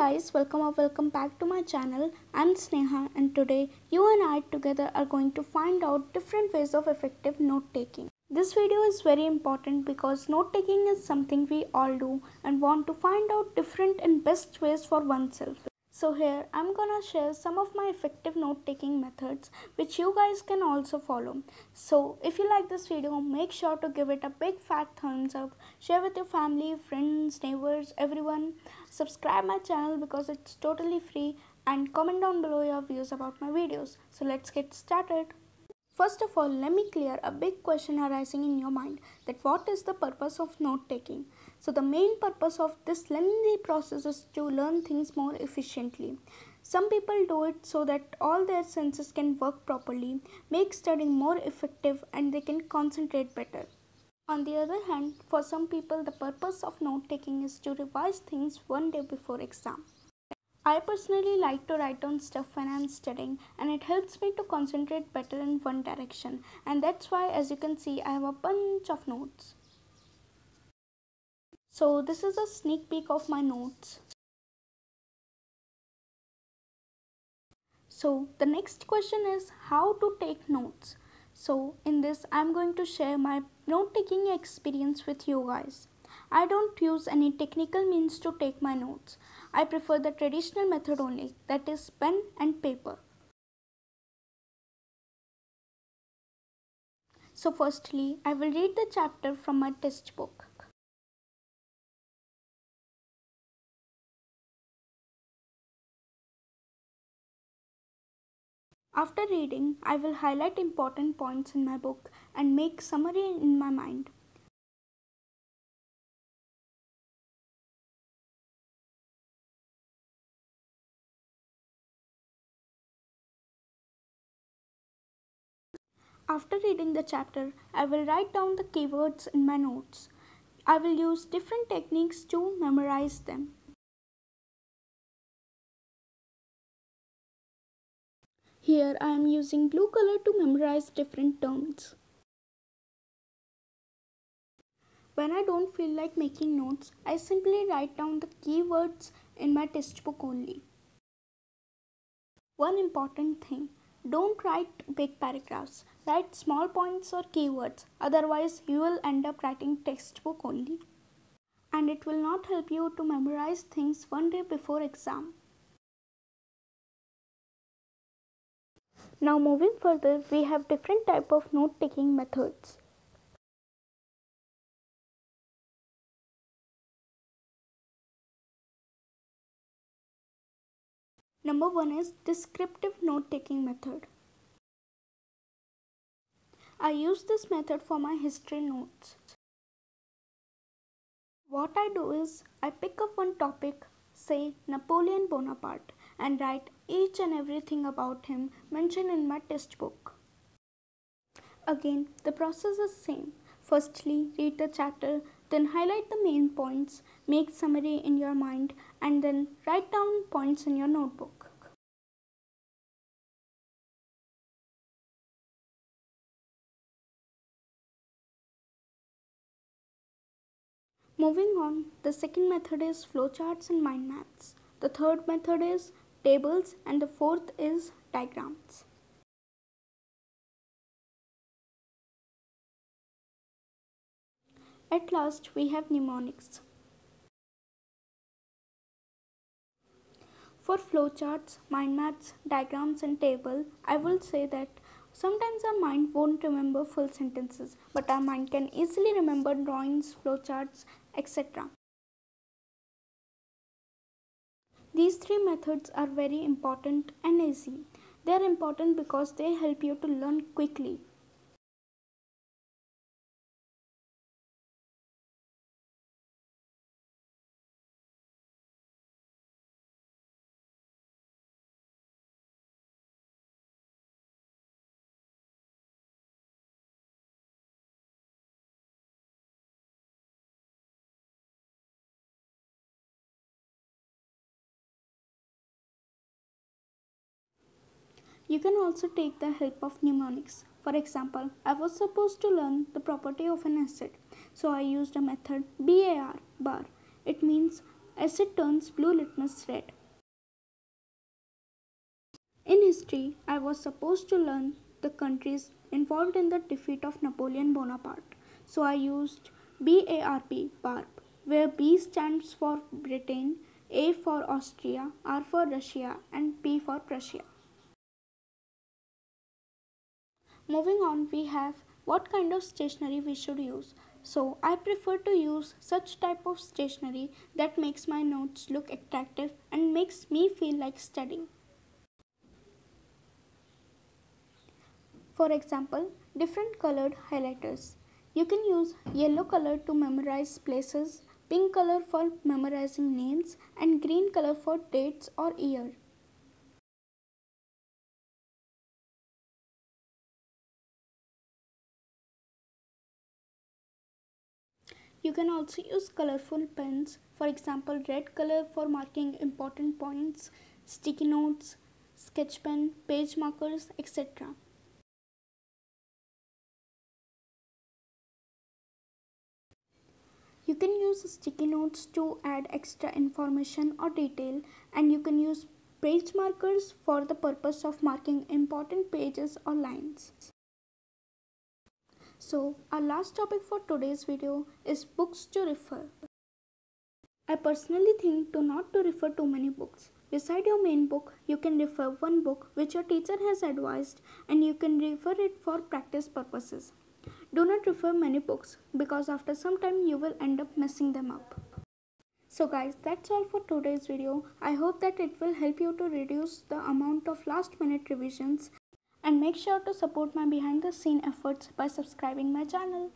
guys, welcome or welcome back to my channel. I'm Sneha and today you and I together are going to find out different ways of effective note taking. This video is very important because note taking is something we all do and want to find out different and best ways for oneself. So here I'm gonna share some of my effective note taking methods which you guys can also follow. So if you like this video, make sure to give it a big fat thumbs up, share with your family, friends, neighbors, everyone. Subscribe my channel because it's totally free and comment down below your views about my videos. So let's get started. First of all, let me clear a big question arising in your mind, that what is the purpose of note taking? So the main purpose of this lengthy process is to learn things more efficiently. Some people do it so that all their senses can work properly, make studying more effective and they can concentrate better. On the other hand, for some people the purpose of note taking is to revise things one day before exam. I personally like to write down stuff when I am studying and it helps me to concentrate better in one direction, and that's why, as you can see, I have a bunch of notes. So this is a sneak peek of my notes. So the next question is how to take notes. So in this I am going to share my note taking experience with you guys. I don't use any technical means to take my notes. I prefer the traditional method only, that is pen and paper. So firstly, I will read the chapter from my textbook. After reading, I will highlight important points in my book and make summary in my mind. After reading the chapter, I will write down the keywords in my notes. I will use different techniques to memorize them. Here I am using blue color to memorize different terms. When I don't feel like making notes, I simply write down the keywords in my textbook only. One important thing, don't write big paragraphs. Write small points or keywords, otherwise you will end up writing textbook only. And it will not help you to memorize things one day before exam. Now moving further, we have different type of note taking methods. Number 1 is descriptive note taking method. I use this method for my history notes. What I do is, I pick up one topic, say Napoleon Bonaparte, and write each and everything about him mentioned in my textbook. Again, the process is same. Firstly, read the chapter, then highlight the main points, make summary in your mind, and then write down points in your notebook. Moving on, the second method is flowcharts and mind maps. The third method is tables and the fourth is diagrams. At last, we have mnemonics. For flowcharts, mind maps, diagrams and table, I will say that sometimes our mind won't remember full sentences, but our mind can easily remember drawings, flowcharts, etc. These three methods are very important and easy. They are important because they help you to learn quickly. You can also take the help of mnemonics. For example, I was supposed to learn the property of an acid, so I used a method BAR, bar. It means acid turns blue litmus red. In history, I was supposed to learn the countries involved in the defeat of Napoleon Bonaparte. So I used BARP, where B stands for Britain, A for Austria, R for Russia, and P for Prussia. Moving on, we have what kind of stationery we should use. So I prefer to use such type of stationery that makes my notes look attractive and makes me feel like studying. For example, different colored highlighters. You can use yellow color to memorize places, pink color for memorizing names, and green color for dates or year. You can also use colorful pens, for example red color for marking important points, sticky notes, sketch pen, page markers, etc. You can use sticky notes to add extra information or detail, and you can use page markers for the purpose of marking important pages or lines. So our last topic for today's video is books to refer. I personally think not to refer too many books. Beside your main book, you can refer one book which your teacher has advised, and you can refer it for practice purposes. Do not refer many books because after some time you will end up messing them up. So guys, that's all for today's video. I hope that it will help you to reduce the amount of last minute revisions, and make sure to support my behind the scene efforts by subscribing my channel.